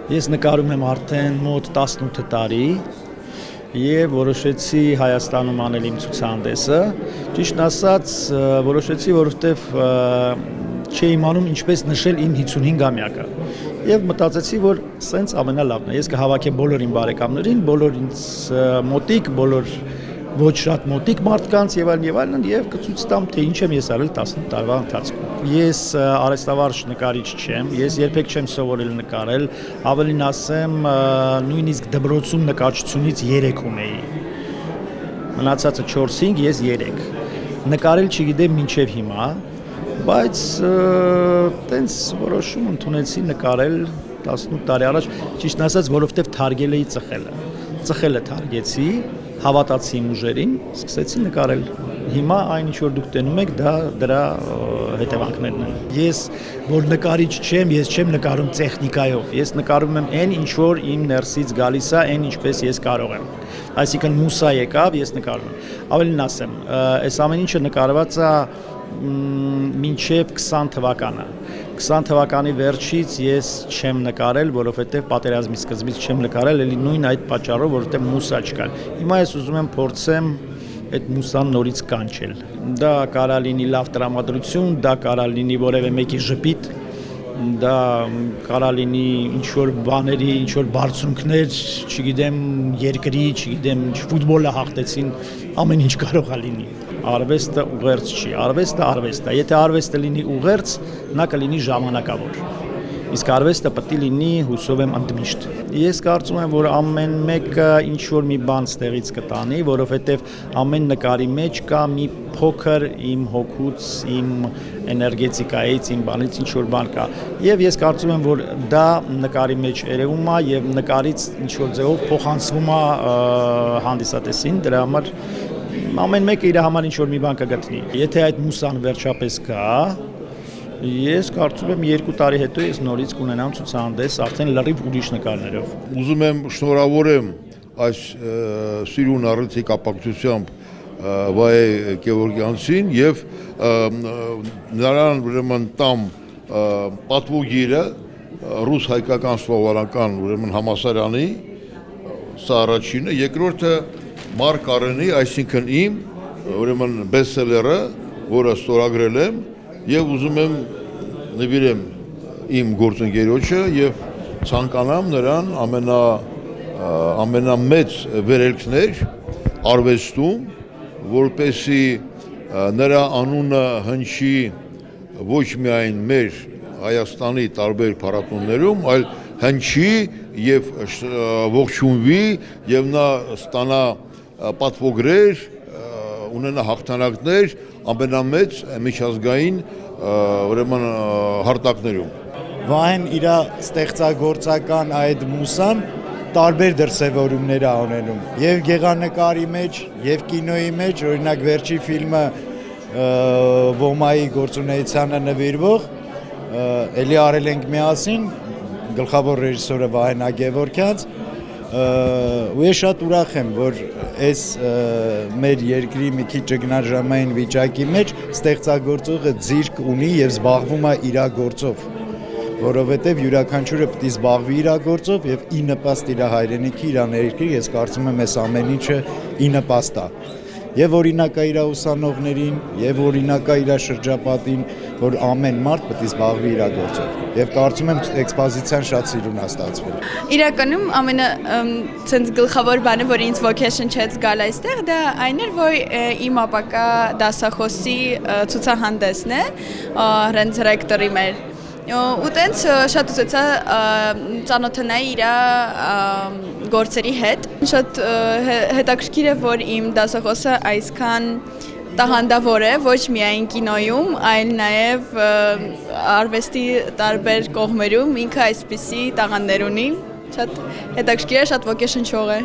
Ես նկարում եմ արդեն մոտ 18 տարի եւ որոշեցի Հայաստանում անել իմ ցուցահանդեսը։ Ճիշտն ասած, որոշեցի, որովհետեւ չէի իմանում ինչպես նշել իմ 55-ամյակը։ Եվ մտածեցի, որ սենց ամենալավն է։ Ես կհավաքեմ բոլոր իմ բարեկամներին, բոլոր ինձ մոտիկ, բոլոր ոչ շատ մոտիկ մարդկանց եւ այլն եւ կցույց տամ թե ինչ եմ ես արել 18 տարվա ընթացքում։ Ես արհեստավարժ նկարիչ չեմ, ես երբեք չեմ սովորել նկարել, ավելին ասեմ, նույնիսկ դպրոցում նկարչությունից 3 ունեի։ Մնացածը 4-5, ես 3։ Նկարել չգիտեմ մինչեւ հիմա, բայց տենց որոշում ընդունեցի նկարել 18 տարի առաջ, ճիշտ ասած, որովհետեւ թարգել էի ծխելը։ Ծխելը թարգեցի, հավատացի իմ ուժերին, սկսեցի նկարել։ Հիմա այն ինչ որ դուք տենում եք, դա դրա հետևանքներն են։ Ես որ նկարիչ չեմ, ես չեմ նկարում տեխնիկայով։ Ես նկարում եմ այն ինչ որ իմ ներսից գալիս է, այն ինչպես ես կարող եմ։ Այսինքն մուսա եկավ, ես նկարում եմ։ Ավելին ասեմ, այս ամեն ինչը նկարված է մինչև 20 թվականը։ 20 թվականի վերջից ես չեմ նկարել, որովհետև պատերազմի սկզբից չեմ նկարել, էլի նույն այդ պատճառով, որովհետև մուսա չկար։ Հիմա ես ուզում եմ փորձեմ այդ մուսան նորից կանչել։ Դա կարա լինի լավ տրամադրություն, դա կարա լինի որևէ մեկի ժպիտ, դա կարա լինի ինչ-որ բաների, ինչ-որ բարձունքներ, չգիտեմ, երկրի, չգիտեմ, ֆուտբոլը հաղթեցին, ամեն ինչ կարող է լինի։ Արվեստը ուղերձ չի, արվեստը արվեստ է։ Եթե արվեստը լինի ուղերձ, նա կլինի ժամանակավոր։ Իսկ արվեստը պետք է լինի, հուսով եմ, ընդմիշտ։ Ես կարծում եմ, որ ամեն մեկը ինչ որ մի բան ստեղից կտանի, որովհետև ամեն նկարի մեջ կա մի փոքր իմ հոգուց, իմ էներգետիկայից, իմ բանից ինչ որ բան կա։ Եվ ես կարծում եմ, որ դա նկարի մեջ երևում է եւ նկարից ինչ որ ձևով փոխանցվում է հանդիսատեսին, դրա համար ամեն մեկը իր համար ինչ որ մի բան կգտնի։ Եթե այդ մուսան վերջապես կա, ես կարծում եմ 2 տարի հետո ես նորից կունենամ ցուցահանդես արդեն լրիվ ուրիշ նկարներով։ Ուզում եմ շնորհավորեմ այս սիրուն առիթի կապակցությամբ Վայե Գևորգյանցին եւ նրան ուրեմն տամ պատվոգիրը ռուս-հայկական սլովակական ուրեմն համալսարանի, սա առաջինը, երկրորդը Մարկ Արենի, այսինքն իմ ուրեմն բեսթսելերը, որը ստորագրել եմ եւ ուզում եմ նվիրեմ իմ գործընկերոջը եւ ցանկանամ նրան ամենամեծ վերելքներ արվեստում, որպեսզի նրա անունը հնչի ոչ միայն մեր Հայաստանի տարբեր փառատոներում, այլ հնչի եւ ողջունվի եւ նա ստանա պատվոգրեր, ունենա հաղթանակներ ամենամեծ միջազգային ուրեմն հարթակներում։ Վահեն իր ստեղծագործական այդ մուսան տարբեր դրսևորումներ է ունենում եւ գեղանկարի մեջ եւ կինոյի մեջ, օրինակ վերջի ֆիլմը Ոմայի գործունեությանը նվիրվող էլի արել ենք միասին, գլխավոր ռեժիսորը Վահեն Գևորգյանց, ու ես շատ ուրախ եմ, որ այս մեր երկրի մի քիչ ճգնաժամային վիճակի մեջ ստեղծագործողը ձիրք ունի եւ զբաղվում է իր գործով, որովհետեւ յուրաքանչյուրը պետք է զբաղվի իր գործով եւ ի նպաստ իր հայրենիքի, իր ներքրի, ես կարծում եմ այս ամեն ինչը ի նպաստ է։ Եվ օրինակ է իր ուսանողներին, եւ օրինակ է իր շրջապատին, որ ամեն մարդ պետք է զբաղվի իր գործով։ Եվ կարծում եմ էքսպոզիցիան շատ սիրուն է ստացվել։ Իրականում ամենա ցենց գլխավոր բանը, որ ինձ ոգեշնչեց գալ այստեղ, դա այն էր, որ իմ ապակա դասախոսի ցուցահանդեսն է, հենց ռեկտորի մեր։ Ու տենց շատ ուզեցա ծանոթանալ իր գործերի հետ։ Շատ հետաքրքիր է, որ իմ դասախոսը այսքան տաղանդավոր է, ոչ միայն կինոյում, այլ նաև արվեստի տարբեր կողմերում ինքը այսպիսի տաղանդներ ունի։ Շատ հետաքրքիր է, շատ ոգեշնչող է։